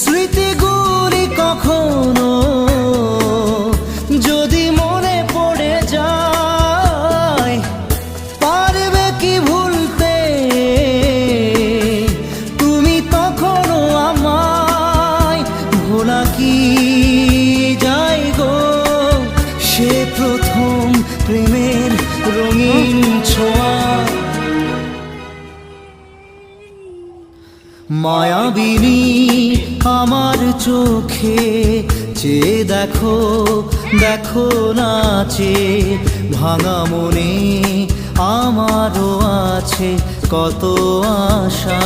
স্মৃতিগুলি কখনো যদি মনে পড়ে যায়, পারবে কি ভুলতে তুমি তখনও আমায়? ভোলা কি যায় গো সে প্রথম প্রেমের রঙিন ছোঁয়া? মায়াবিনী আমার চোখে চেয়ে দেখো, দেখো নাচে ভাঙা মনে আমারও আছে কত আশা।